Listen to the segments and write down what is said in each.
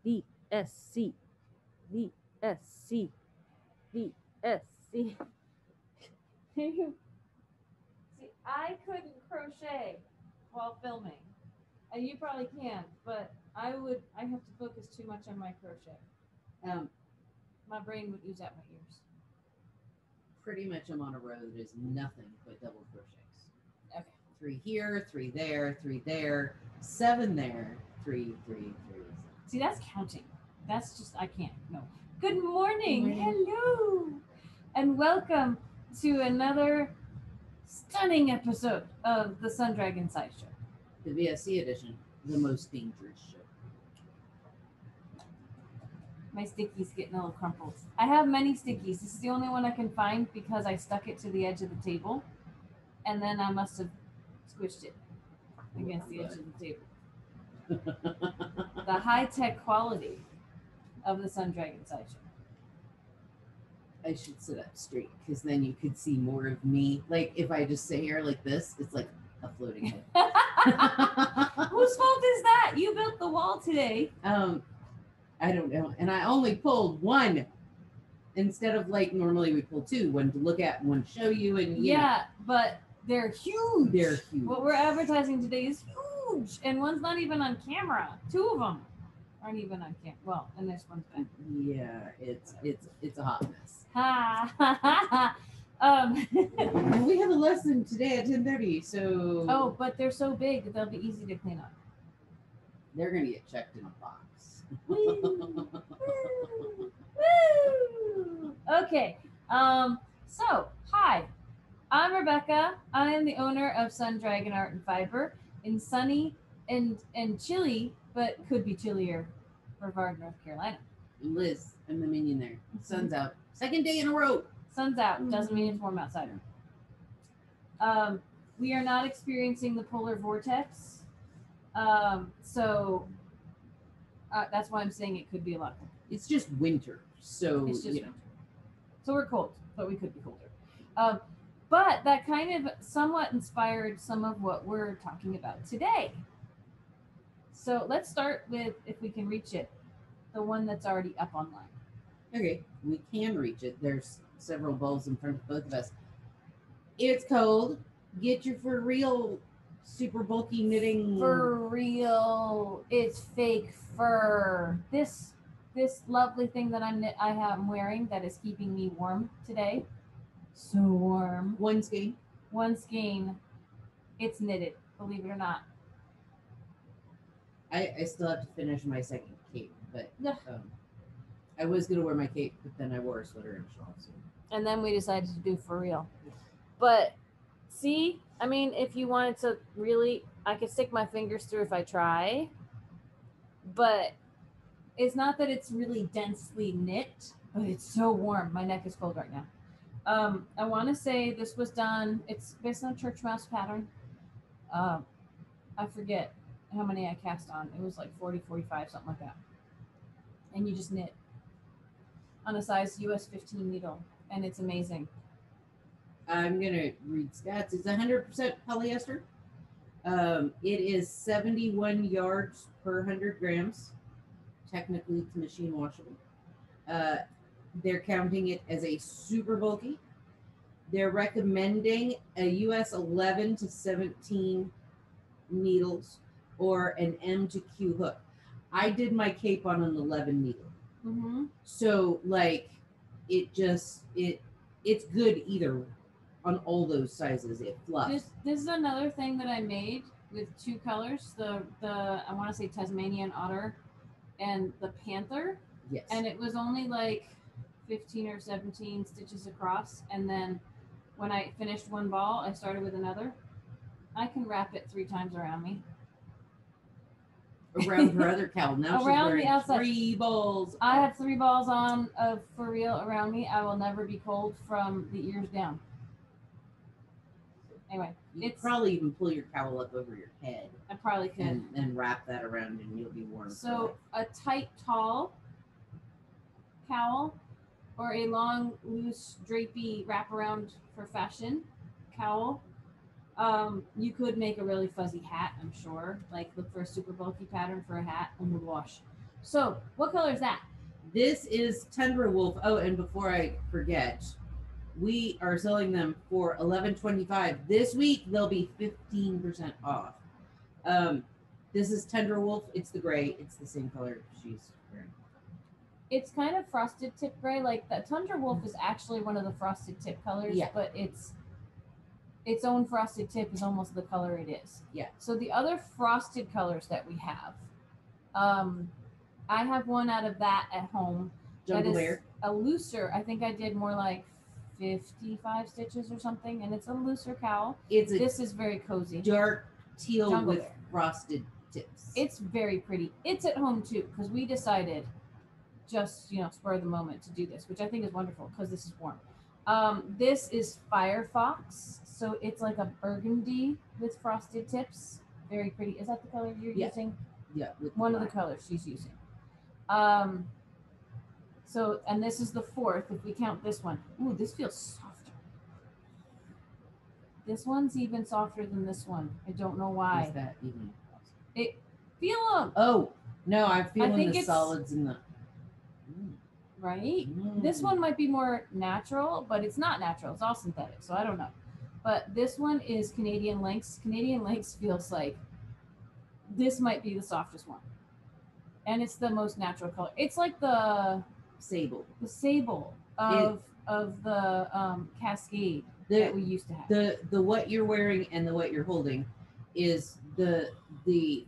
VSC, VSC, VSC. See, I couldn't crochet while filming. And you probably can, but I have to focus too much on my crochet. My brain would ooze out my ears. Pretty much I'm on a row that is nothing but double crochets. Okay. 3 here, 3 there, 3 there, 7 there, 3, 3, 3. See, that's counting. That's just, I can't, no. Good morning. Hello. And welcome to another stunning episode of the Sun Dragon Science Show. The VSC edition, the most dangerous show. My sticky's getting a little crumpled. I have many stickies. This is the only one I can find because I stuck it to the edge of the table. And then I must have squished it against the edge of the table. The high-tech quality of the Sun Dragon Science Show. I should sit up straight because then you could see more of me. Like if I just sit here like this, it's like a floating head. Whose fault is that? You built the wall today. I don't know. And I only pulled one instead of like normally we pull 2, one to look at, one to show you. And yeah, but they're huge. They're huge. What we're advertising today is huge. And one's not even on camera. 2 of them aren't even on camera. Well, and this one's back. Yeah, it's a hot mess. Ha ha ha ha. We have a lesson today at 10:30, so. Oh, but they're so big they'll be easy to clean up. They're gonna get checked in a box. Woo. Woo. Woo. Okay. So hi, I'm Rebecca. I am the owner of Sun Dragon Art and Fiber in sunny and chilly, but could be chillier, Brevard, North Carolina. Liz, I'm the minion there. Sun's out. 2nd day in a row. Sun's out. Doesn't mean it's warm outside. We are not experiencing the polar vortex. So that's why I'm saying it could be a lot colder. It's just winter. So, it's just winter. So we're cold, but we could be colder. But that kind of somewhat inspired some of what we're talking about today. So let's start with, if we can reach it, the one that's already up online. Okay, we can reach it. There's several bowls in front of both of us. It's cold. Get your Furreal super bulky knitting. Furreal. It's fake fur. This lovely thing that I'm wearing that is keeping me warm today. So warm. One skein. One skein. It's knitted, believe it or not. I still have to finish my second cape, but I was gonna wear my cape, but then I wore a sweater and a shawl. So. And then we decided to do Furreal. But see, I mean, if you wanted to really, I could stick my fingers through if I try. But it's not that it's really densely knit, but it's so warm. My neck is cold right now. I want to say this was done, it's based on a church mouse pattern. I forget how many I cast on. It was like 40, 45, something like that. And you just knit on a size US 15 needle, and it's amazing. I'm gonna read stats. It's 100% polyester. It is 71 yards per 100 grams. Technically, it's machine washable. They're counting it as a super bulky. They're recommending a US 11 to 17 needles or an M to Q hook. I did my cape on an 11 needle. Mm-hmm. So like it's good either on all those sizes. It fluffs. This is another thing that I made with 2 colors. The I want to say Tasmanian otter and the panther. Yes. And it was only like 15 or 17 stitches across. And then when I finished one ball, I started with another. I can wrap it 3 times around me. Around her other cowl. Now she's Around wearing the outside. 3 balls. I have 3 balls on of Furreal around me. I will never be cold from the ears down. Anyway, You could probably even pull your cowl up over your head. I probably could. And wrap that around and you'll be warm. So a tight, tall cowl or a long, loose, drapey wraparound for fashion cowl. You could make a really fuzzy hat, I'm sure. Like look for a super bulky pattern for a hat and would wash So what color is that? This is Tundra Wolf. Oh, and before I forget, we are selling them for $11.25. This week they'll be 15% off. This is Tundra Wolf. It's the gray. It's the same color she's wearing. It's kind of frosted tip gray. Like the Tundra Wolf is actually one of the frosted tip colors, Yeah. but its own frosted tip is almost the color it is. Yeah. So the other frosted colors that we have, I have one out of that at home. Jungle that is Bear. a looser. I think I did more like 55 stitches or something, and it's a looser cowl. This is very cozy. Dark teal Jungle with Bear. frosted tips. It's very pretty. It's at home too, because we decided just, spur of the moment to do this, which I think is wonderful because this is warm. This is Firefox. So it's like a burgundy with frosted tips. Very pretty. Is that the color you're using? Yeah. One of the colors she's using. So, and this is the fourth, if we count this one. Ooh, this feels softer. This one's even softer than this one. I don't know why. Is that even? Feel them. Oh, no, I'm feeling the it's, solids in the... Right? This one might be more natural, but it's not natural. It's all synthetic, so I don't know. But this one is Canadian Lynx. Canadian Lynx feels like this might be the softest one. And it's the most natural color. It's like the sable. The sable of the Cascade that we used to have. The what you're wearing and the what you're holding is the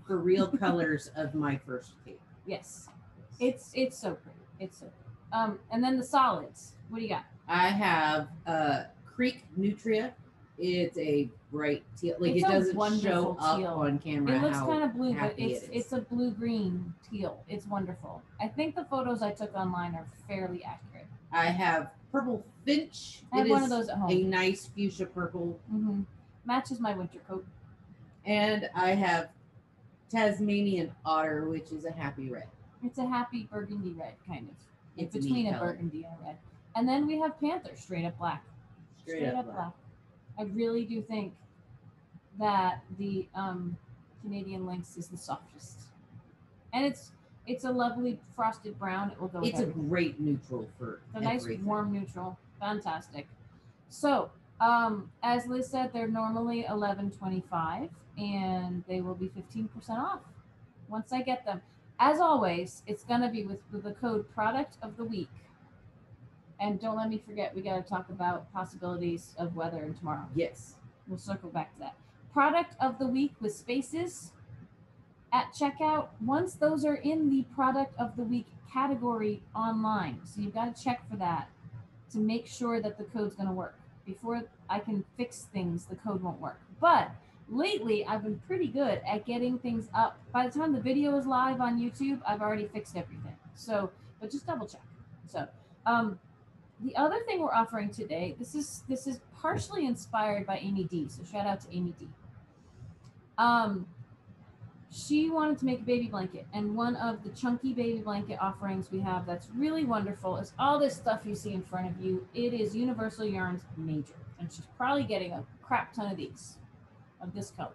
Furreal colors of my first cape. Yes. It's so pretty. It's so pretty. And then the solids. What do you got? I have Creek Nutria. It's a bright teal. Like it doesn't show up teal. On camera. It looks kind of blue, but it's a blue-green teal. It's wonderful. I think the photos I took online are fairly accurate. I have Purple Finch. I have one of those at home. A nice fuchsia purple. Mm-hmm. Matches my winter coat. And I have Tasmanian Otter, which is a happy red. It's a happy burgundy red, kind of. It's between a burgundy and a red. And then we have Panther, straight up black. Straight up black. I really do think that the Canadian Lynx is the softest. And it's a lovely frosted brown. It will go with It's everything. A great neutral for a nice warm neutral. Fantastic. So, as Liz said, they're normally $11.25 and they will be 15% off once I get them. As always, it's going to be with the code product of the week. And don't let me forget, we got to talk about possibilities of weather and tomorrow. Yes. We'll circle back to that. Product of the week with spaces at checkout. Once those are in the product of the week category online. So you've got to check for that to make sure that the code's going to work. Before I can fix things, the code won't work. But lately, I've been pretty good at getting things up. By the time the video is live on YouTube, I've already fixed everything. So, but just double check. So, the other thing we're offering today, this is partially inspired by Amy D. So shout out to Amy D. She wanted to make a baby blanket, and one of the chunky baby blanket offerings we have that's really wonderful is all this stuff you see in front of you. It is Universal Yarns Major, and she's probably getting a crap ton of these, of this color.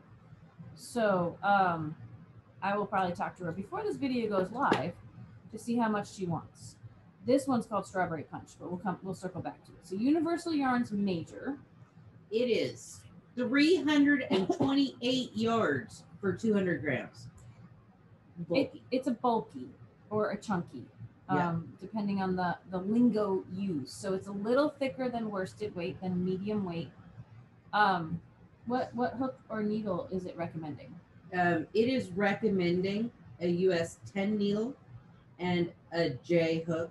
So I will probably talk to her before this video goes live to see how much she wants. This one's called Strawberry Punch, but we'll circle back to it. So Universal Yarns Major. It is 328 yards for 200 grams. It's a bulky or a chunky, depending on the lingo used. So it's a little thicker than worsted weight, than medium weight. What hook or needle is it recommending? It is recommending a US 10 needle and a J hook.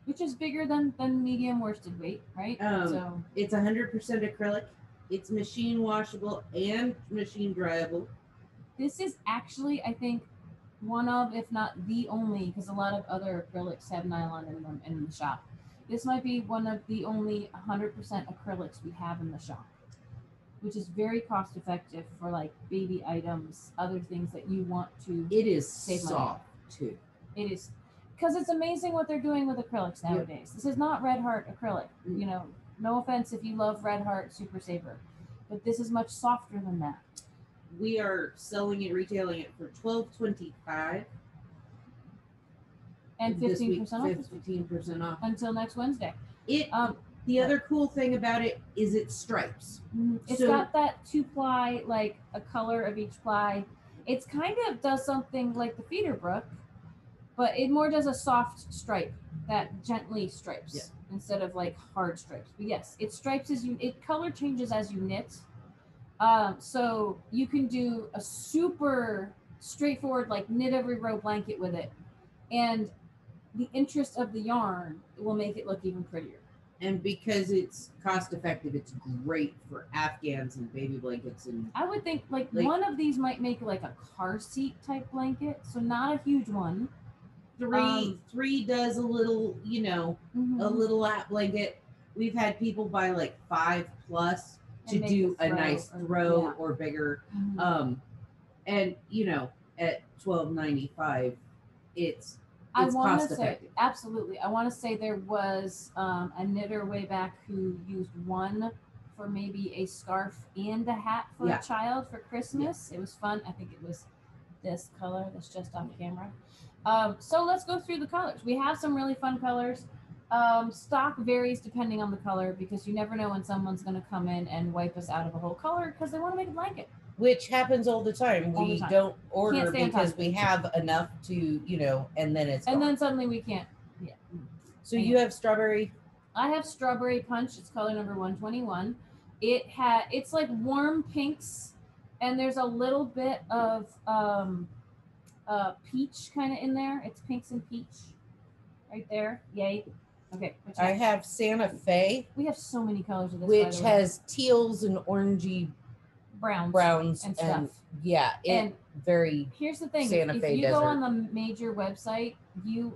Which is bigger than medium worsted weight, right? So it's 100% acrylic. It's machine washable and machine dryable. This is actually, I think, one of, if not the only, because a lot of other acrylics have nylon in them in the shop. This might be one of the only 100% acrylics we have in the shop, which is very cost effective for like baby items, other things that you want to. It is save soft money. too. It is. Because it's amazing what they're doing with acrylics nowadays. Yep. This is not Red Heart acrylic. You know, no offense if you love Red Heart Super Saver, but this is much softer than that. We are selling it, retailing it for $12.25. And this week, 15% off this week 15% off. until next Wednesday. The other cool thing about it is it stripes. It's got that 2-ply, like a color of each ply. It's kind of does something like the feeder brook, but it more does a soft stripe that gently stripes instead of like hard stripes. But yes, it stripes it color changes as you knit. So you can do a super straightforward like knit every row blanket with it, and the interest of the yarn will make it look even prettier. And because it's cost effective, it's great for Afghans and baby blankets. And I would think like one of these might make like a car seat type blanket, so not a huge one. Three does a little, a little lap blanket. We've had people buy like 5+ to do a nice throw or bigger. And at $12.95, it's cost effective. Absolutely. I want to say there was a knitter way back who used one for maybe a scarf and a hat for a child for Christmas. It was fun. I think it was this color that's just off camera. So let's go through the colors. We have some really fun colors. Stock varies depending on the color because you never know when someone's going to come in and wipe us out of a whole color because they want to make a blanket. Which happens all the time. We don't order because we have enough to, and then it's gone. Then suddenly we can't. Yeah. So you have strawberry? I have strawberry punch. It's color number 121. It's like warm pinks, and there's a little bit of peach kind of in there. It's pinks and peach right there. Yay. Okay. I have Santa Fe. We have so many colors of this, which has teals and orangey browns and stuff. And very. Here's the thing: Santa Fe if you desert. go on the major website, the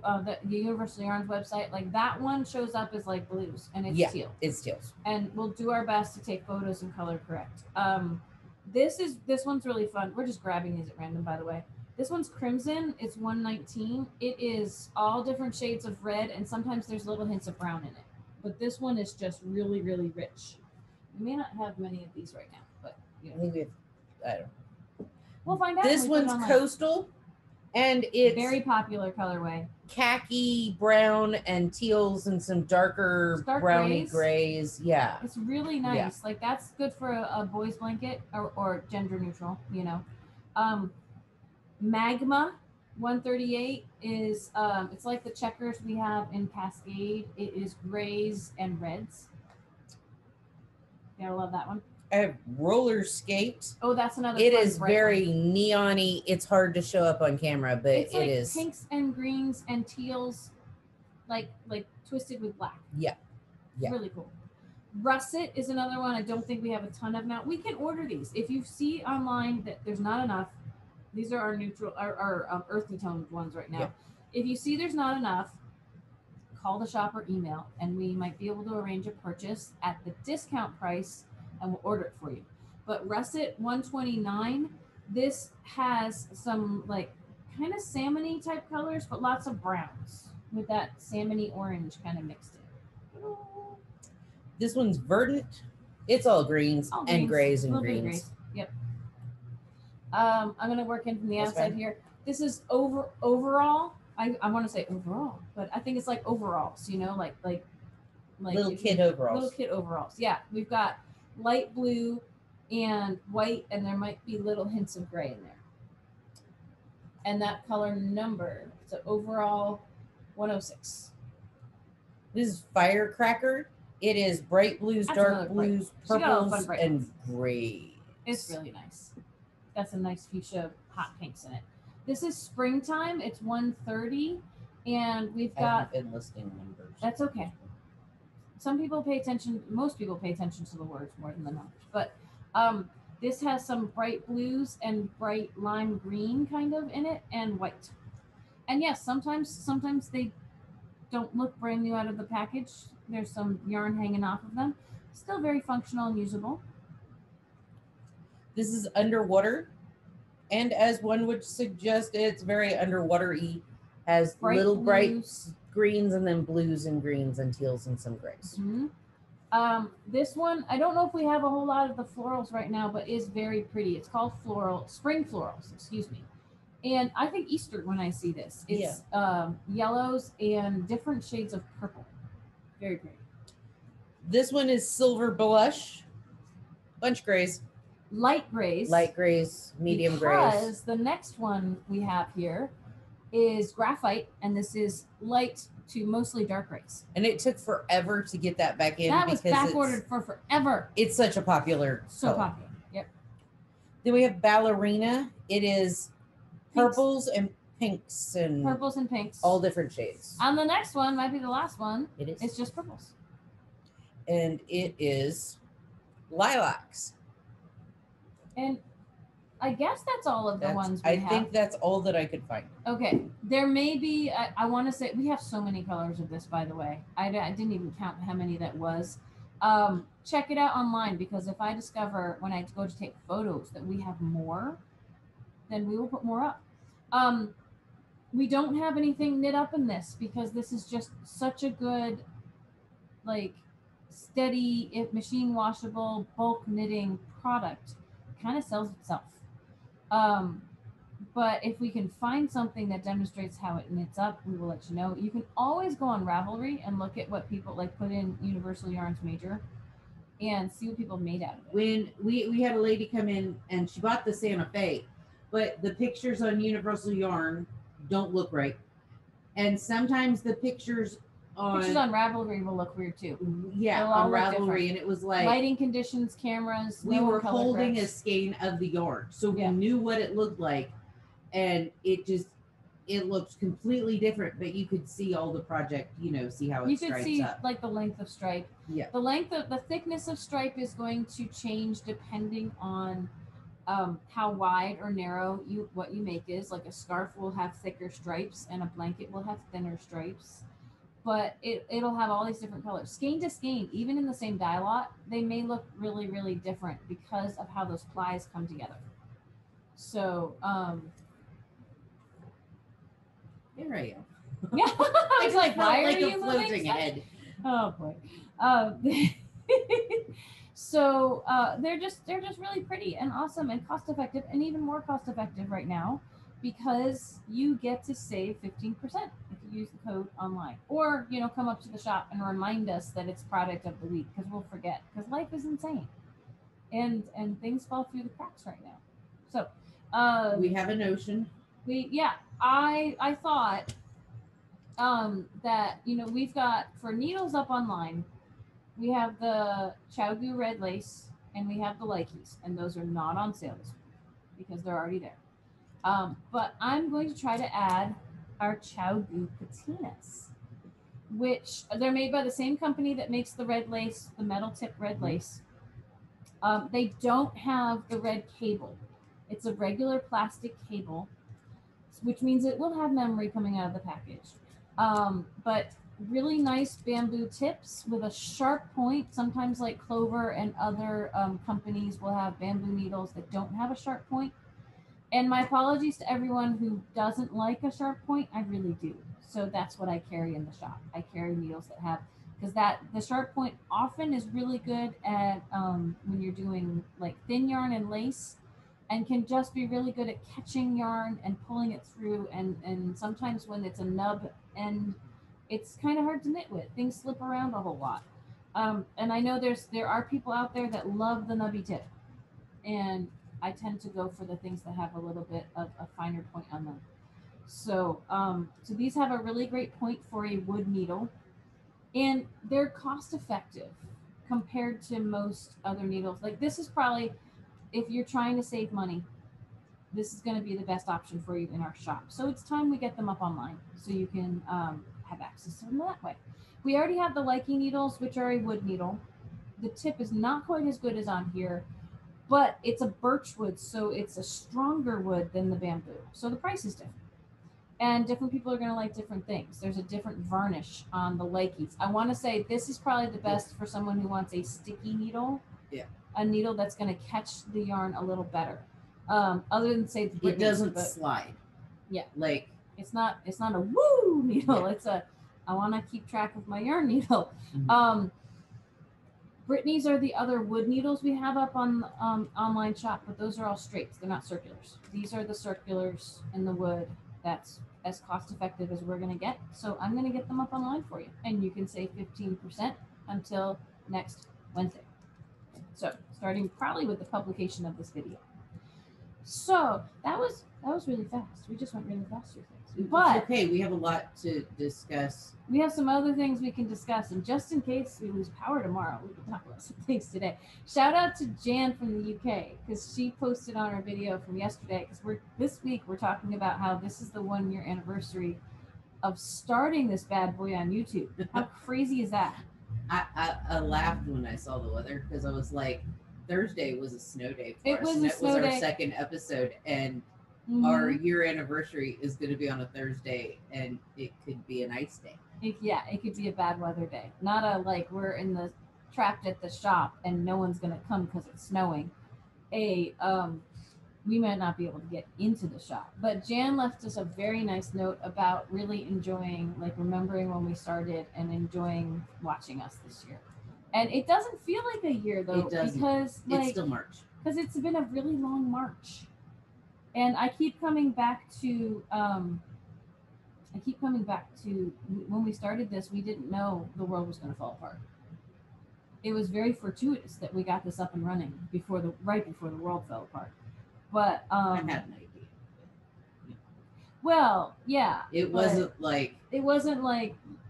Universal Yarns website, like that one shows up as like blues, and it's teal. It's teals. And we'll do our best to take photos and color correct. This one's really fun. We're just grabbing these at random, by the way. This one's crimson. It's 119. It is all different shades of red, and sometimes there's little hints of brown in it. But this one is just really, really rich. We may not have many of these right now, but I think we have, I don't know. We'll find out. This one's coastal, and it's very popular colorway. Khaki brown and teals and some darker browny grays. Yeah, it's really nice. Yeah. Like that's good for a boy's blanket or gender neutral. Magma 138 is it's like the checkers we have in Cascade. It is grays and reds. Gotta love that one. I have roller skate. Oh, that's another. It is very neon-y. It's hard to show up on camera, but it's like it is pinks and greens and teals, like twisted with black. Yeah. It's really cool. Russet is another one. I don't think we have a ton of now. We can order these if you see online that there's not enough. These are our neutral, our earthy toned ones right now. Yeah. If you see there's not enough, call the shop or email, and we might be able to arrange a purchase at the discount price, and we'll order it for you. But Russet 129, this has some like kind of salmony type colors, but lots of browns with that salmony orange kind of mixed in. This one's verdant. It's all greens and grays and greens. Grays. Yep. I'm gonna work in from the outside here. This is overall. I want to say overall, but I think it's like overalls. Like little kid overalls. Little kid overalls. Yeah, we've got light blue and white, and there might be little hints of gray in there. And that color number, so overall 106. This is Firecracker. It is bright blues, dark blues, purples, and grays. It's really nice. That's a nice fuchsia hot pinks in it. This is springtime. It's 130, and we've got. I haven't been listing numbers. That's okay. Some people pay attention. Most people pay attention to the words more than the numbers. But this has some bright blues and bright lime green kind of in it, and white. And yes, sometimes they don't look brand new out of the package. There's some yarn hanging off of them. Still very functional and usable. This is underwater, and as one would suggest, it's very underwater-y. Has little bright greens and then blues and greens and teals and some grays. Mm-hmm. This one, I don't know if we have a whole lot of the florals right now, but is very pretty. It's called spring florals, excuse me. And I think Easter when I see this. It's yellows and different shades of purple. Very pretty. This one is silver blush, bunch grays. Light grays. Light grays, medium grays. Because the next one we have here is graphite, and this is light to mostly dark grays. And it took forever to get that back in. That was back ordered for forever. It's such a popular color. Popular. Yep. Then we have ballerina. It is purples and pinks and all different shades. And the next one might be the last one. It is. It's just purples. And it is lilacs. And I guess that's all of the ones we have. I think that's all that I could find. Okay. There may be, I want to say, we have so many colors of this, by the way. I didn't even count how many that was. Check it out online, because if I discover when I go to take photos that we have more, then we will put more up. We don't have anything knit up in this because this is just such a good, like, steady, machine washable, bulk knitting product. It kind of sells itself. But if we can find something that demonstrates how it knits up, we will let you know. You can always go on Ravelry and look at what people like put in Universal Yarns Major and see what people made out of it. When we had a lady come in and she bought the Santa Fe, but the pictures on Universal Yarn don't look right. And sometimes the pictures on Ravelry will look weird too. Yeah, on Ravelry, and it was like lighting conditions, cameras. We were holding a skein of the yarn, so we knew what it looked like, and it looked completely different. But you could see all the project, see how it stripes up. You could see like the length of stripe. Yeah, the thickness of stripe is going to change depending on how wide or narrow what you make is. Like a scarf will have thicker stripes, and a blanket will have thinner stripes. But it'll have all these different colors. Skein to skein, even in the same dye lot, they may look really, really different because of how those plies come together. So, there I am. Yeah, I was like, why are you floating head? Oh boy. So they're just really pretty and awesome and cost effective, and even more cost effective right now, because you get to save 15% if you use the code online, or come up to the shop and remind us that it's product of the week, because we'll forget, because life is insane and things fall through the cracks right now. So we have a notion. I thought that we've got, for needles up online, we have the ChiaoGoo red lace and we have the Likes, and those are not on sale this week because they're already there. But I'm going to try to add our ChiaoGoo Patinas, which they're made by the same company that makes the red lace, the metal tip red lace. They don't have the red cable. It's a regular plastic cable, which means it will have memory coming out of the package. But really nice bamboo tips with a sharp point. Sometimes like Clover and other companies will have bamboo needles that don't have a sharp point. And my apologies to everyone who doesn't like a sharp point. I really do. So that's what I carry in the shop. I carry needles that have, because the sharp point often is really good at when you're doing like thin yarn and lace, and can just be really good at catching yarn and pulling it through. And sometimes when it's a nub end, it's kind of hard to knit with. Things slip around a whole lot. And I know there are people out there that love the nubby tip. And I tend to go for the things that have a little bit of a finer point on them. So, so these have a really great point for a wood needle, and they're cost effective compared to most other needles. Like this is probably, if you're trying to save money, this is going to be the best option for you in our shop. So it's time we get them up online so you can have access to them that way. We already have the Likey needles, which are a wood needle. The tip is not quite as good as on here, but it's a birch wood, so it's a stronger wood than the bamboo. So the price is different. And different people are going to like different things. There's a different varnish on the Likeys. I want to say this is probably the best for someone who wants a sticky needle. Yeah. A needle that's going to catch the yarn a little better. Other than say the it doesn't slide. Yeah. Like it's not a woo needle. Yeah. It's a I want to keep track of my yarn needle. Mm-hmm. Brittany's are the other wood needles we have up on the online shop, but those are all straights. They're not circulars. These are the circulars in the wood. That's as cost effective as we're going to get. So I'm going to get them up online for you. And you can save 15% until next Wednesday. So starting probably with the publication of this video. So that was really fast. We just went really fast through things. But it's okay, we have a lot to discuss. We have some other things we can discuss, and just in case we lose power tomorrow, we can talk about some things today. Shout out to Jan from the UK, because she posted on her video from yesterday, because this week we're talking about how this is the 1 year anniversary of starting this bad boy on YouTube. How crazy is that? I laughed when I saw the weather, because I was like, Thursday was a snow day for It us, was and a it snow was our day. second episode, and Mhm. our year anniversary is going to be on a Thursday, and it could be a nice day. It could be a bad weather day. Not a like we're trapped at the shop and no one's gonna come because it's snowing. We might not be able to get into the shop. But Jan left us a very nice note about really enjoying, like remembering when we started and enjoying watching us this year. And it doesn't feel like a year though, It doesn't. because It's still March. Because it's been a really long March. And I keep coming back to when we started this, we didn't know the world was going to fall apart. It was very fortuitous that we got this up and running right before the world fell apart. But I had an idea. Well, yeah. It wasn't like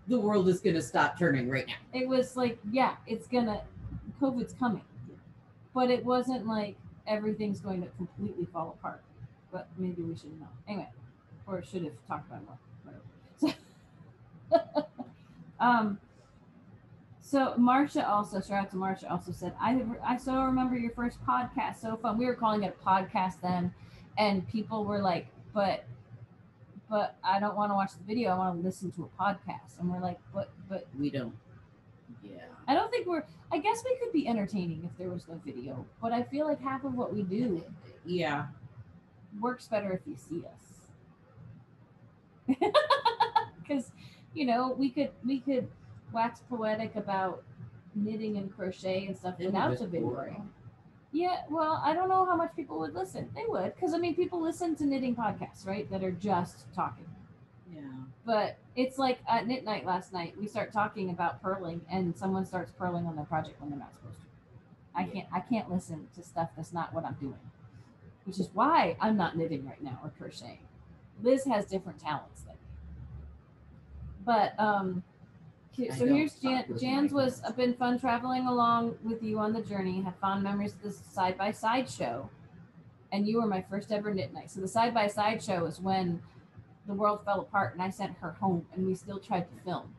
the world is going to stop turning right now. It was like, yeah, COVID's coming. But it wasn't like everything's going to completely fall apart. But maybe we should know. Anyway, or should have talked about it more. Whatever. So Marcia also, shout out to Marcia, also said, I so remember your first podcast. So fun. We were calling it a podcast then, and people were like, but I don't want to watch the video. I want to listen to a podcast. And we're like, but we don't. Yeah. I don't think I guess we could be entertaining if there was no video, but I feel like half of what we do works better if you see us. Because, we could wax poetic about knitting and crochet and stuff without the video. Yeah, well, I don't know how much people would listen. They would, because people listen to knitting podcasts, right, that are just talking. Yeah. But it's like at knit night last night, we start talking about purling, and someone starts purling on their project when they're not supposed to. I can't listen to stuff that's not what I'm doing, which is why I'm not knitting right now or crocheting. Liz has different talents than me. But so here's Jan's was been fun traveling along with you on the journey. Have fond memories of this side-by-side show, and you were my first ever knit night. So the side-by-side show is when the world fell apart and I sent her home and we still tried to film.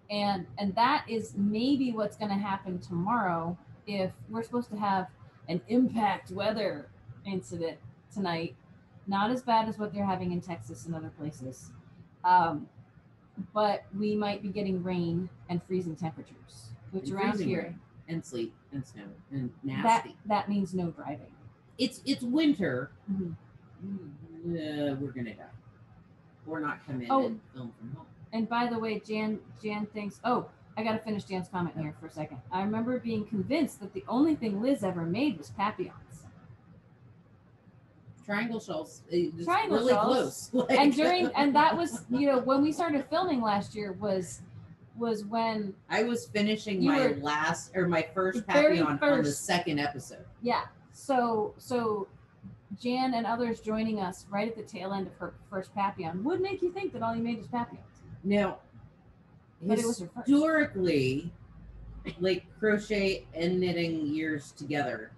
And that is maybe what's going to happen tomorrow if we're supposed to have an impact weather incident tonight. Not as bad as what they're having in Texas and other places. But we might be getting rain and freezing temperatures, which and around here and sleet and snow and nasty. That means no driving. It's winter. Mm-hmm. We're gonna die. Or not come in and film from home. And by the way, Jan thinks. Oh, I gotta finish Jan's comment here for a second. I remember being convinced that the only thing Liz ever made was papillons. Triangle shawls. Triangle really shawls. Close. And that was, when we started filming last year was when I was finishing my first papillon on the second episode. Yeah. So Jan and others joining us right at the tail end of her first papillon would make you think that all you made was papillons. Now, but it was her first. Historically, like crochet and knitting years together,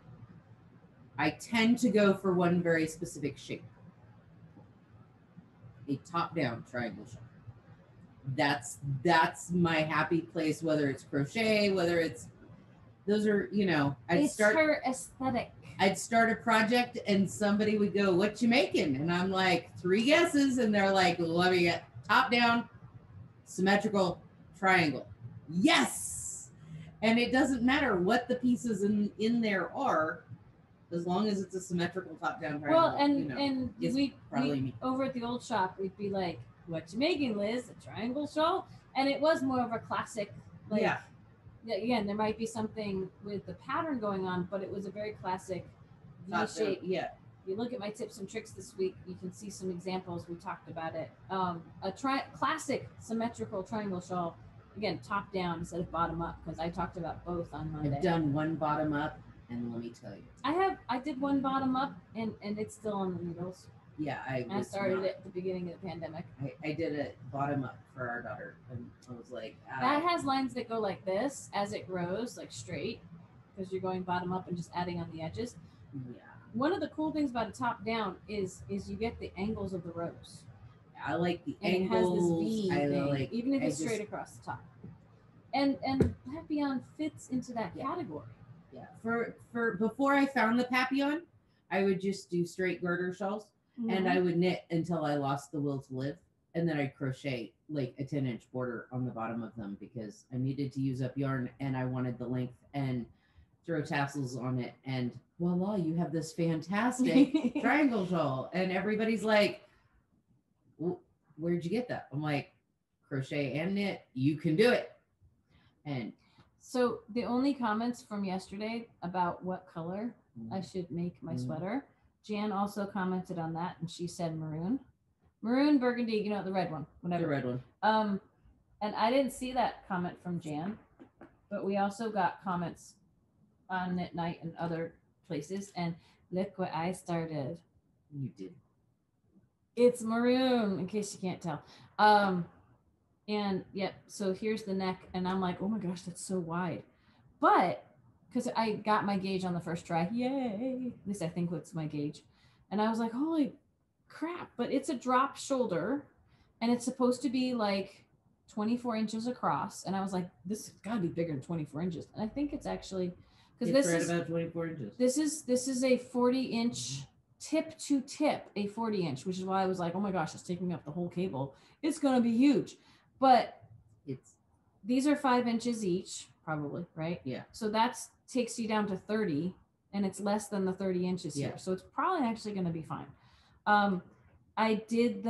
I tend to go for one very specific shape. A top-down triangle shawl. That's my happy place, whether it's crochet, whether it's those are, it's her aesthetic. I'd start a project and somebody would go, "What you making?" And I'm like, 3 guesses, and they're like, "Let me get top down, symmetrical, triangle." Yes. And it doesn't matter what the pieces in there are, as long as it's a symmetrical top-down triangle. Well, and we me. Over at the old shop, we'd be like, "What you making, Liz? A triangle shawl?" And it was more of a classic, again, there might be something with the pattern going on, but it was a very classic V shape. Yeah. If you look at my tips and tricks this week, you can see some examples. We talked about it. A classic symmetrical triangle shawl, again, top down instead of bottom up, because I talked about both on Monday. I've done one bottom up, and let me tell you, I did one bottom up, and it's still on the needles. Yeah, I started it at the beginning of the pandemic. I did it bottom up for our daughter, and I was like, that has lines that go like this as it grows, like straight, because you're going bottom up and just adding on the edges. Yeah. One of the cool things about a top down is you get the angles of the rows. I like the and angles. It has this V thing, like, even if it's straight across the top. And Papillon fits into that category. Yeah. For before I found the Papillon, I would just do straight garter shawls, and I would knit until I lost the will to live, and then I'd crochet like a 10-inch border on the bottom of them because I needed to use up yarn and I wanted the length, and throw tassels on it, and voila, you have this fantastic triangle shawl. And everybody's like, where'd you get that? I'm like, crochet and knit, you can do it. And so the only comments from yesterday about what color I should make my sweater, Jan also commented on that, and she said maroon, burgundy, the red one, whatever. The red one. And I didn't see that comment from Jan, but we also got comments on Knit Night and other places, and look what I started. You did. It's maroon, in case you can't tell. And so here's the neck, and I'm like, oh my gosh, that's so wide. But because I got my gauge on the first try, yay! At least I think what's my gauge. And I was like, holy crap! But it's a drop shoulder, and it's supposed to be like 24 inches across. And I was like, this has got to be bigger than 24 inches. And I think it's actually. It's right about 24 inches. This is a 40-inch tip to tip, a 40-inch, which is why I was like, oh my gosh, it's taking up the whole cable. It's gonna be huge. But these are 5 inches each, probably, right? Yeah. So that's takes you down to 30, and it's less than the 30 inches here. So it's probably actually gonna be fine. I did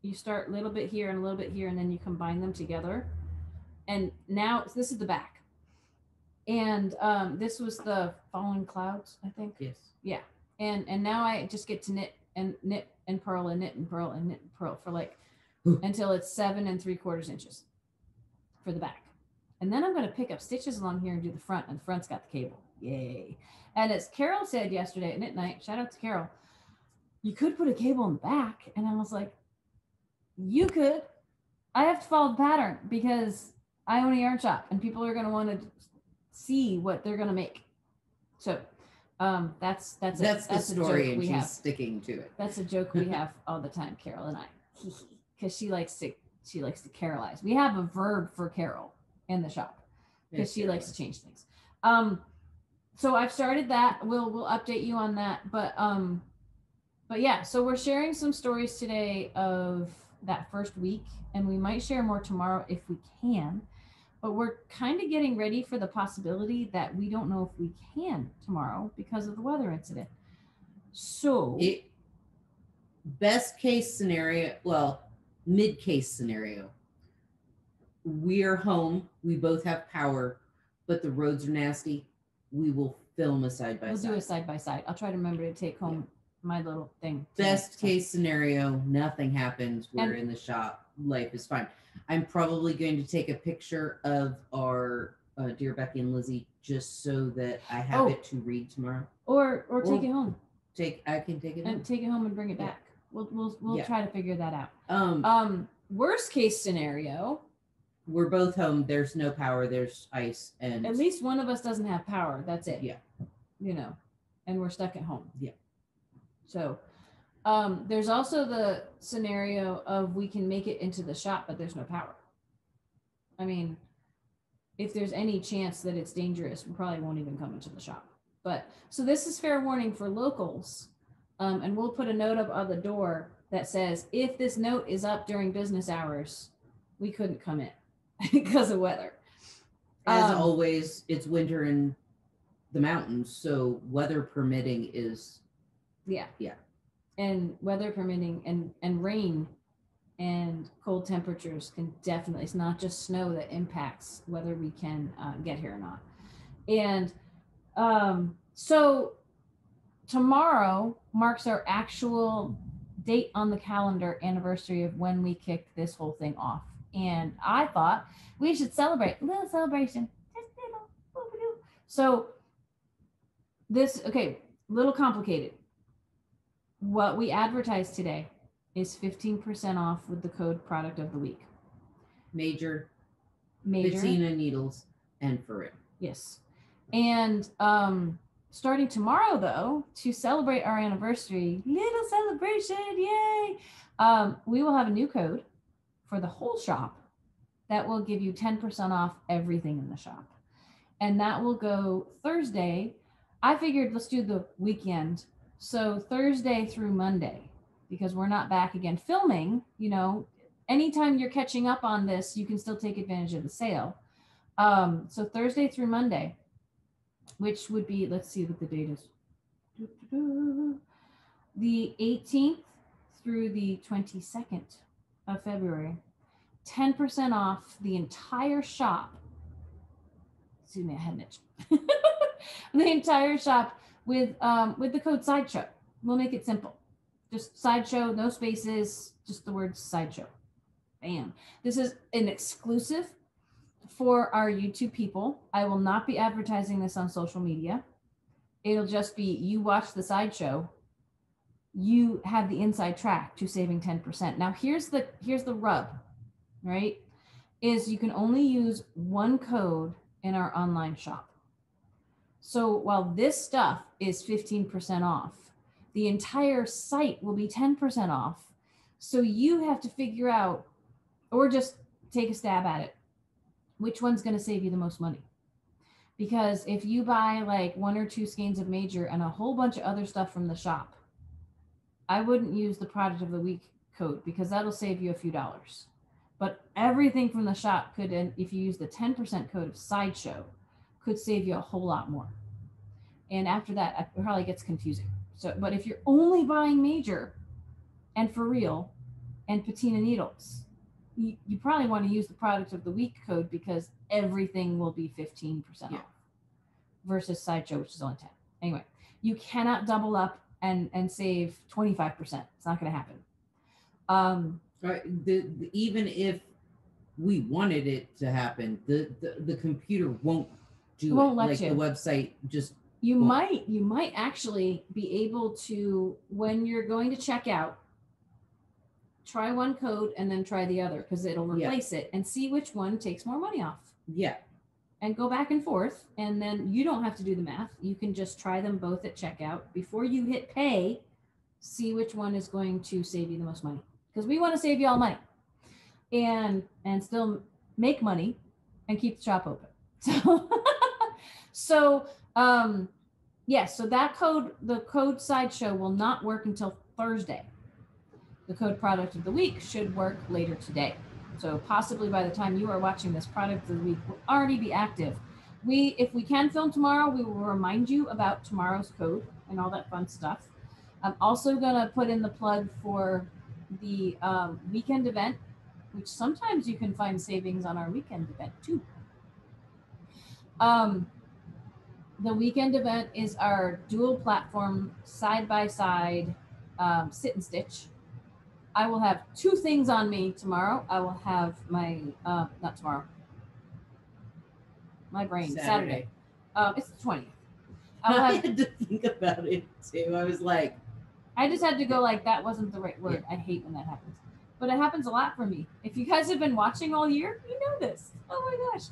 you start a little bit here and a little bit here, and then you combine them together. And now this is the back. And this was the falling clouds, I think. Yes. Yeah. And now I just get to knit and purl and knit and purl and knit and purl for like until it's 7 3/4 inches for the back. And then I'm going to pick up stitches along here and do the front, and the front's got the cable. Yay. And as Carol said yesterday at Knit Night, shout out to Carol, you could put a cable in the back. And I was like, you could. I have to follow the pattern because I own a yarn shop, and people are going to want to see what they're going to make. So that's the story, and she's sticking to it. That's a joke we have all the time, Carol and I, because she likes to Carolize. We have a verb for Carol in the shop because she likes to change things. So I've started that. We'll update you on that, but yeah. So we're sharing some stories today of that first week, and we might share more tomorrow if we can. But we're kind of getting ready for the possibility that we don't know if we can tomorrow because of the weather incident. So best case scenario, mid case scenario, we're home, we both have power, but the roads are nasty. We will film a side by side. We'll do a side by side. I'll try to remember to take home my little thing. Best case scenario, nothing happens. We're in the shop. Life is fine. I'm probably going to take a picture of our Dear Becky and Lizzie just so that I have it to read tomorrow. Or take it home. I can take it home. And take it home and bring it back. We'll try to figure that out. Worst case scenario, we're both home. There's no power. There's ice, and at least one of us doesn't have power. That's it. Yeah. And we're stuck at home. Yeah. So there's also the scenario of we can make it into the shop, but there's no power. I mean, if there's any chance that it's dangerous, we probably won't even come into the shop. But so this is fair warning for locals. And we'll put a note up on the door that says, if this note is up during business hours, we couldn't come in because of weather. As always, it's winter in the mountains, so weather permitting is... Yeah. And weather permitting and rain and cold temperatures can definitely, it's not just snow that impacts whether we can get here or not. And so tomorrow marks our actual date on the calendar anniversary of when we kicked this whole thing off. And I thought we should celebrate a little celebration. Just little. So this, okay, little complicated. What we advertised today is 15% off with the code product of the week. Major. Patina needles and Furreal. Yes. And starting tomorrow, though, to celebrate our anniversary, little celebration, yay! We will have a new code for the whole shop that will give you 10% off everything in the shop. And that will go Thursday. I figured let's do the weekend. So Thursday through Monday, because we're not back again filming, you know, anytime you're catching up on this, you can still take advantage of the sale. So Thursday through Monday, which would be, let's see what the date is. The 18th through the 22nd of February, 10% off the entire shop. Excuse me, I had an itch. The entire shop with the code Sideshow. We'll make it simple. Just Sideshow, no spaces, just the word Sideshow. Bam. This is an exclusive for our YouTube people. I will not be advertising this on social media. It'll just be, you watch the Sideshow, you have the inside track to saving 10%. Now here's the rub, right? Is you can only use one code in our online shop. So while this stuff is 15% off, the entire site will be 10% off. So you have to figure out, or just take a stab at it, which one's going to save you the most money. Because if you buy like 1 or 2 skeins of major and a whole bunch of other stuff from the shop, I wouldn't use the product of the week code because that'll save you a few dollars. But everything from the shop could, and if you use the 10% code of Sideshow, could save you a whole lot more. And after that, it probably gets confusing. So, but if you're only buying major and Furreal and patina needles, you probably want to use the product of the week code because everything will be 15% off versus Sideshow, which is only 10. Anyway, you cannot double up and save 25%. It's not going to happen. Right. Even if we wanted it to happen, the computer won't do Won't it. let like you. The website just you might actually be able to, when you're going to check out, try one code and then try the other because it'll replace it and see which one takes more money off. Yeah. And go back and forth. And then you don't have to do the math. You can just try them both at checkout. Before you hit pay, see which one is going to save you the most money. Because we want to save you all money and still make money and keep the shop open. So, so that code, the code Sideshow will not work until Thursday. The code product of the week should work later today. So possibly by the time you are watching this, product of the week will already be active. If we can film tomorrow, we will remind you about tomorrow's code and all that fun stuff. I'm also going to put in the plug for the weekend event, which sometimes you can find savings on our weekend event too. The weekend event is our dual platform side-by-side sit and stitch. I will have 2 things on me tomorrow. I will have my, not tomorrow, my brain, Saturday. It's the 20th. I had to think about it too. I was like, I just had to go like, that wasn't the right word. Yeah. I hate when that happens. But it happens a lot for me. If you guys have been watching all year, you know this. Oh my gosh.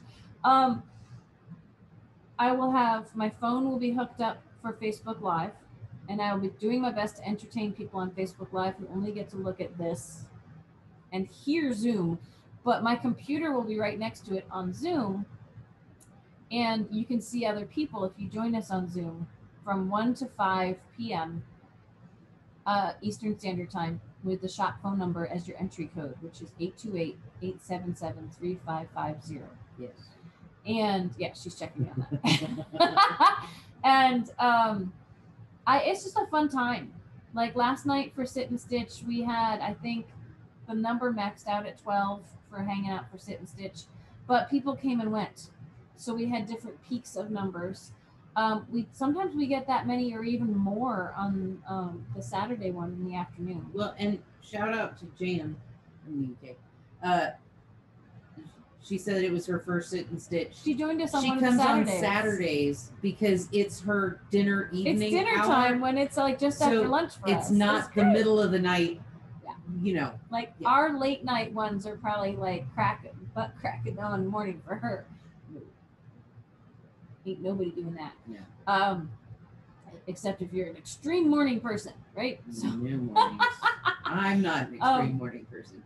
I will have, my phone will be hooked up for Facebook Live, and I will be doing my best to entertain people on Facebook Live who only get to look at this and hear Zoom, but my computer will be right next to it on Zoom, and you can see other people if you join us on Zoom from 1 to 5 p.m. Eastern Standard Time with the shop phone number as your entry code, which is 828-877-3550. Yes. And yeah, she's checking me on that. And it's just a fun time. Like last night for Sit and Stitch, we had, I think, the number maxed out at 12 for hanging out for sit and stitch, but people came and went, so we had different peaks of numbers. We sometimes we get that many or even more on the Saturday one in the afternoon. Well, and shout out to Jan in the UK. She said it was her first sit and stitch. She joined us on She one of the comes on Saturdays. Saturdays because it's her dinner evening. It's dinner hour. time when it's like just after lunch for us. It's not the middle of the night. Yeah. You know. Like our late night ones are probably like butt cracking on morning for her. Ain't nobody doing that. Yeah. Except if you're an extreme morning person, right? So. No mornings. I'm not an extreme morning person.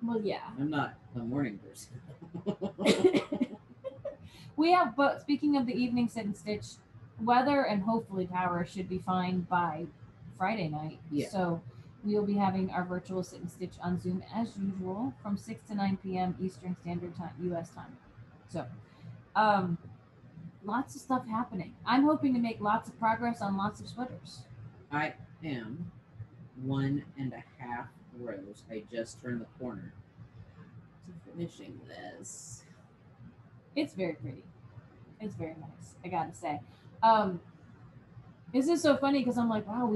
Well, yeah. I'm not a morning person. We have, but speaking of the evening sit and stitch, weather and hopefully power should be fine by Friday night. Yeah. So we will be having our virtual sit and stitch on Zoom as usual from 6 to 9 p.m. Eastern Standard Time, U.S. time. So, lots of stuff happening. I'm hoping to make lots of progress on lots of sweaters. I am 1.5 rows. I just turned the corner to finishing this. It's very pretty. It's very nice, I gotta say. This is so funny because I'm like, wow,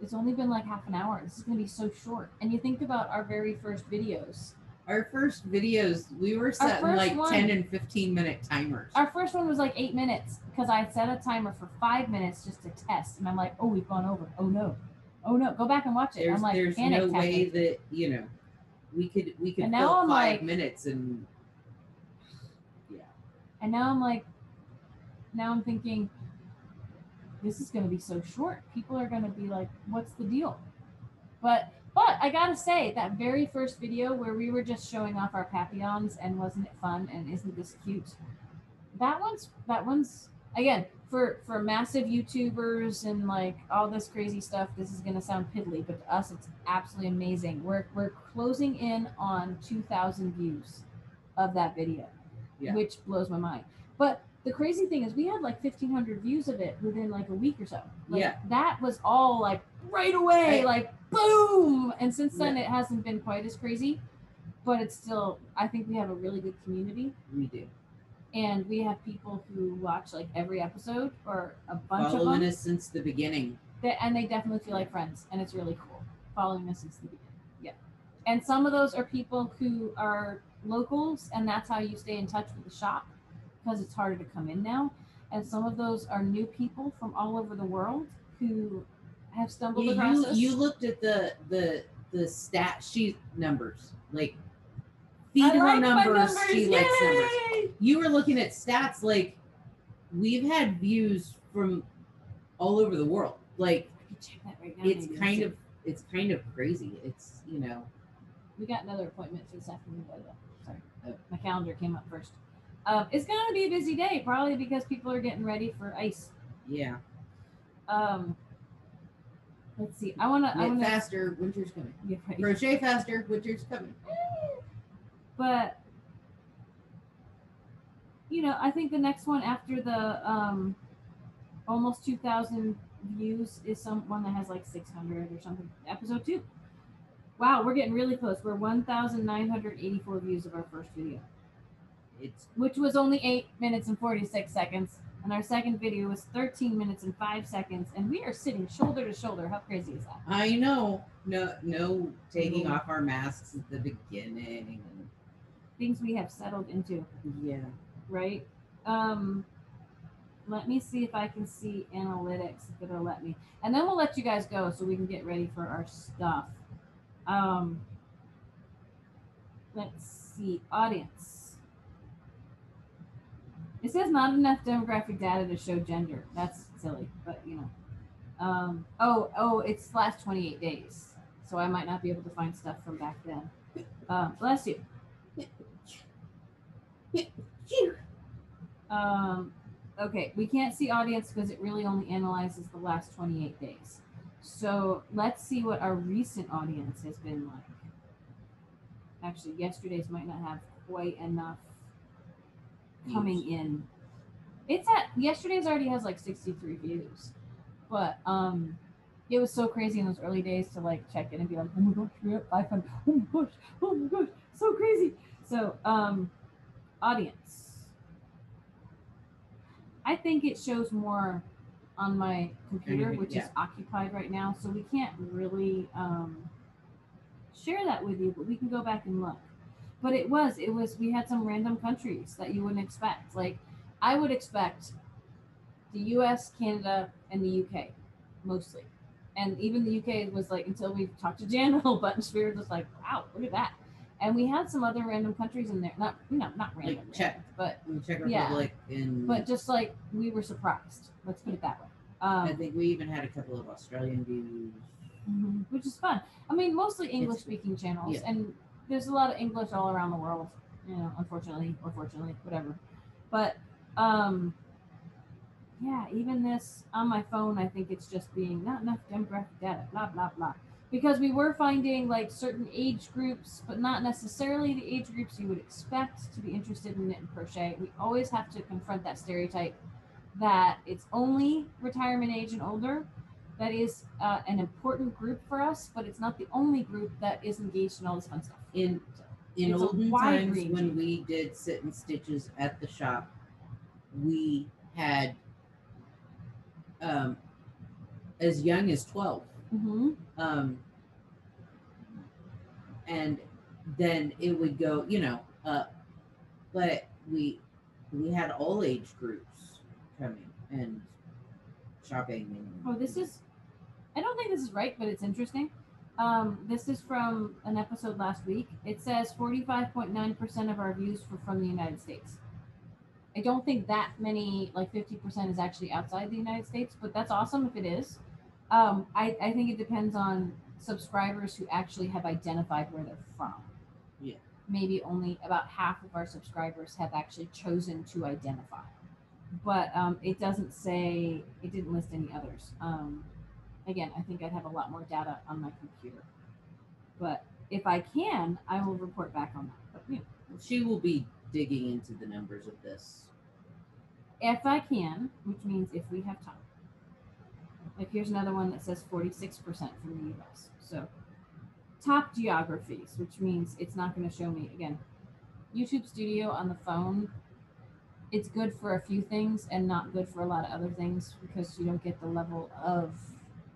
it's only been like half an hour. This is gonna be so short. And you think about our very first videos. Our first videos, we were setting like 10 and 15 minute timers. Our first one was like 8 minutes because I set a timer for 5 minutes just to test. And I'm like, oh, we've gone over. Oh no. Go back and watch it. I'm like, there's no way that, we could and fill I'm 5 like, minutes and yeah. And now I'm thinking, this is going to be so short. People are going to be like, what's the deal? But I gotta say, that very first video where we were just showing off our papillons and wasn't it fun and isn't this cute? That one's again for massive YouTubers and like all this crazy stuff. This is gonna sound piddly, but to us it's absolutely amazing. We're closing in on 2,000 views of that video, which blows my mind. But the crazy thing is we had like 1,500 views of it within like a week or so. Like, that was all like right away, like boom. And since then it hasn't been quite as crazy, but it's still, I think we have a really good community. We do. And we have people who watch like every episode or a bunch of them. Following us since the beginning. And they definitely feel like friends. And it's really cool. Following us since the beginning. Yeah. And some of those are people who are locals, and that's how you stay in touch with the shop, because it's harder to come in now. And some of those are new people from all over the world who have stumbled across us. You looked at the stat sheet numbers, like feed her numbers. She likes numbers. You were looking at stats, like we've had views from all over the world. Like I can check that right now. It's kind of crazy. It's we got another appointment for this afternoon, by the way. Sorry, my calendar came up first. It's going to be a busy day, probably because people are getting ready for ice. Yeah. Let's see. I want to faster. Winter's coming. Yeah, right. Crochet faster. Winter's coming. But I think the next one after the almost 2,000 views is one that has like 600 or something. Episode 2. Wow, we're getting really close. We're 1,984 views of our first video. Which was only 8 minutes and 46 seconds. And our second video was 13 minutes and 5 seconds. And we are sitting shoulder to shoulder. How crazy is that? I know. No taking off our masks at the beginning. Things we have settled into. Yeah. Right? Let me see if I can see analytics, if it'll let me. And then we'll let you guys go so we can get ready for our stuff. Let's see. Audience. It says not enough demographic data to show gender. That's silly, but it's last 28 days. So I might not be able to find stuff from back then. Bless you. Okay, we can't see audience because it really only analyzes the last 28 days. So let's see what our recent audience has been like. Actually, yesterday's might not have quite enough coming in. It's at yesterday's already has like 63 views, but It was so crazy in those early days to like check in and be like, oh my gosh, we're at 500. Oh my gosh, oh my gosh, so crazy. So, audience. I think it shows more on my computer, which is occupied right now, so we can't really share that with you, but we can go back and look. But we had some random countries that you wouldn't expect. Like, I would expect the US, Canada, and the UK mostly. And even the UK was like, until we talked to Jan a whole bunch, we were just like, wow, look at that. And we had some other random countries in there. Not not random, like Czech, but Czech Republic, but just like we were surprised. Let's put it that way. I think we even had a couple of Australian views, which is fun. I mean, mostly English speaking channels, and there's a lot of English all around the world. You know, unfortunately or fortunately, whatever. But yeah, even this on my phone, I think it's just being not enough demographic data, blah, blah, blah. Because we were finding like certain age groups, but not necessarily the age groups you would expect to be interested in knit and crochet. We always have to confront that stereotype that it's only retirement age and older. That is an important group for us, but it's not the only group that is engaged in all this fun stuff. In olden times when we did sit and stitches at the shop, we had as young as 12. And then it would go, but we had all age groups coming and shopping. Oh, I don't think this is right, but it's interesting. This is from an episode last week. It says 45.9% of our views were from the United States. I don't think that many, like 50%, is actually outside the United States, but that's awesome if it is. I think it depends on subscribers who actually have identified where they're from. Yeah. Maybe only about half of our subscribers have actually chosen to identify. But it didn't list any others. Again, I think I'd have a lot more data on my computer. But if I can, I will report back on that. But, she will be digging into the numbers of this. If I can, which means if we have time. Like, here's another one that says 46% from the US. So, top geographies, which means it's not going to show me, again, YouTube Studio on the phone. It's good for a few things and not good for a lot of other things because you don't get the level of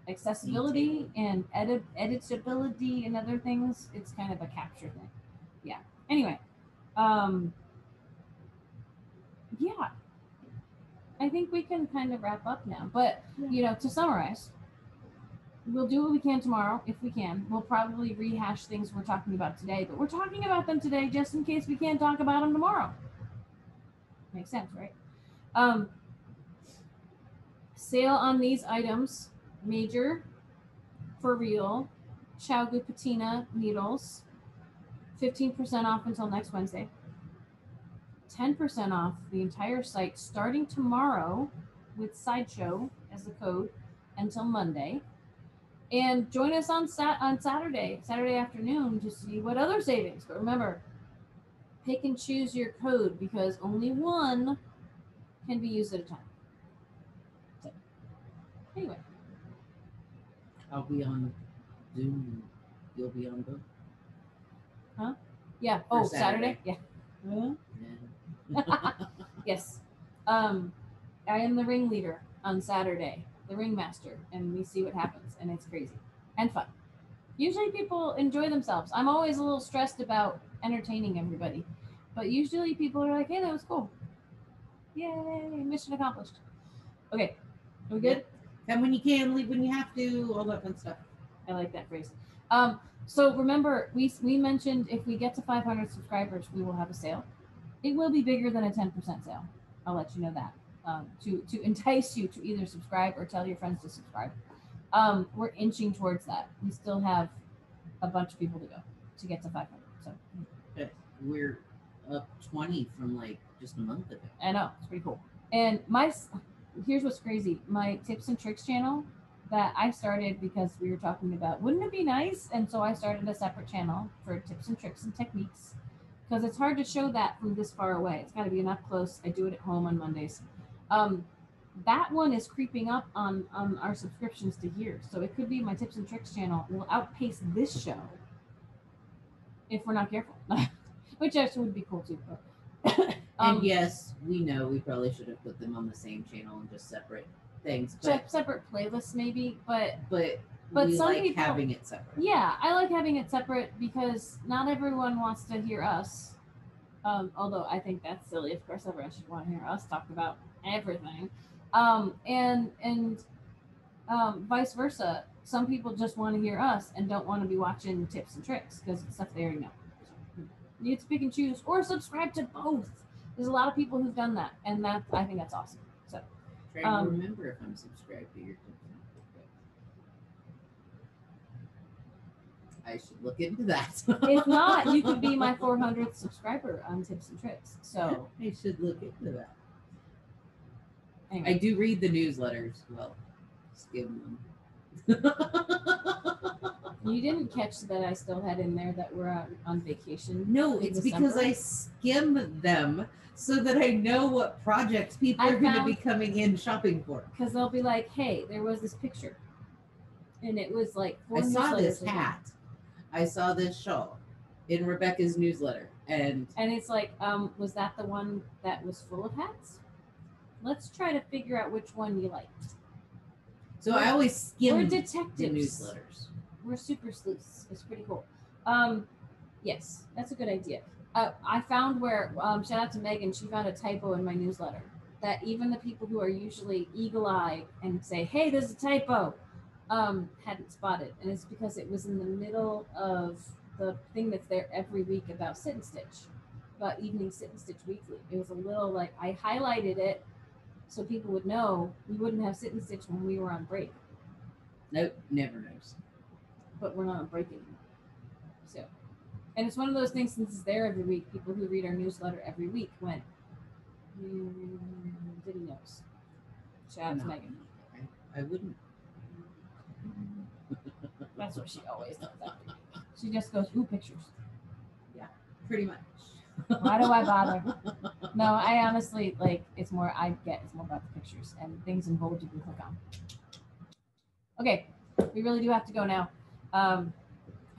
accessibility and editability and other things. It's kind of a capture thing. Yeah. Anyway, yeah, I think we can kind of wrap up now. But, to summarize, we'll do what we can tomorrow if we can. We'll probably rehash things we're talking about today, but we're talking about them today just in case we can't talk about them tomorrow. Makes sense, right? Sale on these items, major, Furreal, ChiaoGoo Patina needles, 15% off until next Wednesday. 10% off the entire site starting tomorrow with Sideshow as the code until Monday. And join us on Saturday afternoon to see what other savings. But remember, pick and choose your code because only one can be used at a time. So, anyway. I'll be on Zoom. You'll be on both. Huh? Yeah. Oh, Saturday? Yeah. Yes. I am the ringleader on Saturday, the ringmaster, and we see what happens, and it's crazy and fun. Usually people enjoy themselves. I'm always a little stressed about entertaining everybody, but usually people are like, hey, that was cool. Yay, mission accomplished. Okay, are we good? Come when you can, leave when you have to, all that fun stuff. I like that phrase. So remember, we mentioned if we get to 500 subscribers, we will have a sale. It will be bigger than a 10% sale. I'll let you know that. To entice you to either subscribe or tell your friends to subscribe. We're inching towards that. We still have a bunch of people to go to get to 500. So we're up 20 from like just a month ago. I know, it's pretty cool. And here's what's crazy. My tips and tricks channel that I started because we were talking about, wouldn't it be nice? And so I started a separate channel for tips and tricks and techniques because it's hard to show that from this far away. It's got to be an up close. I do it at home on Mondays. that one is creeping up on our subscriptions to here. So it could be my tips and tricks channel will outpace this show if we're not careful, which actually would be cool too. But, And yes, we know we probably should have put them on the same channel and just separate things, but separate playlists maybe, but we some like people, having it separate. Yeah, I like having it separate because not everyone wants to hear us. Although I think that's silly. Of course, everyone should want to hear us talk about everything, and vice versa. Some people just want to hear us and don't want to be watching tips and tricks because it's stuff they already know. So you get to pick and choose or subscribe to both. There's a lot of people who've done that, and that I think that's awesome. So Trying to remember if I'm subscribed to your tips and tricks. I should look into that. If not, you could be my 400th subscriber on tips and tricks. So I should look into that. anyway. I do read the newsletters. Well, skim them. You didn't catch that I still had in there that we're on vacation. No, in it's December? because I skim them so that I know what projects people are going to be coming in shopping for. Because they'll be like, hey, there was this picture. And it was like I saw this ago. hat. I saw this shawl in Rebecca's newsletter. And it's like, was that the one that was full of hats? Let's try to figure out which one you liked. So I always skim We're the detectives. newsletters. We're super sleuths. It's pretty cool. Yes, that's a good idea. I found where, shout out to Megan, she found a typo in my newsletter that even the people who are usually eagle-eyed and say, hey, there's a typo, hadn't spotted. And it's because it was in the middle of the thing that's there every week about Sit and Stitch, about Evening Sit and Stitch Weekly. It was a little like, I highlighted it so people would know we wouldn't have Sit and Stitch when we were on break. Nope, never knows. But we're not on break anymore. So, and it's one of those things, since it's there every week, people who read our newsletter every week went, did he knows? Shout out to Megan. I wouldn't. That's what she always does. She just goes, ooh, pictures. Yeah, pretty much. Why do I bother? No, I honestly, like, it's more about the pictures and things in bold you can click on. Okay, we really do have to go now. I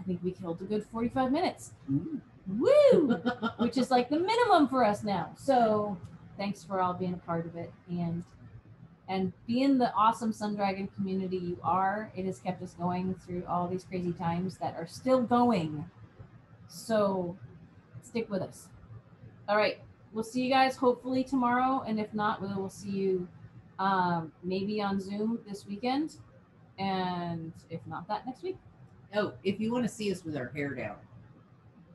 think we killed a good 45 minutes. Ooh. Woo! Which is like the minimum for us now. So thanks for all being a part of it and being the awesome Sun Dragon community you are. It has kept us going through all these crazy times that are still going. So stick with us. All right. We'll see you guys hopefully tomorrow. And if not, we'll see you maybe on Zoom this weekend. And if not that, next week. Oh, if you want to see us with our hair down,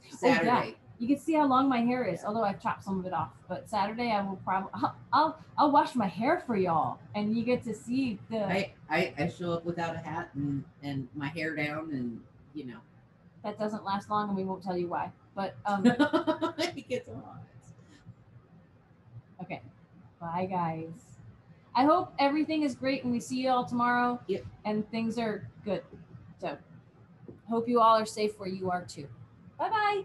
Saturday. Oh, yeah. You can see how long my hair is, although I've chopped some of it off. But Saturday I will probably I'll wash my hair for y'all, and you get to see the. I show up without a hat and my hair down, and you know. That doesn't last long, and we won't tell you why. But It gets hot. Okay, bye guys. I hope everything is great, and we see you all tomorrow. Yep. And things are good. So, hope you all are safe where you are too. Bye bye.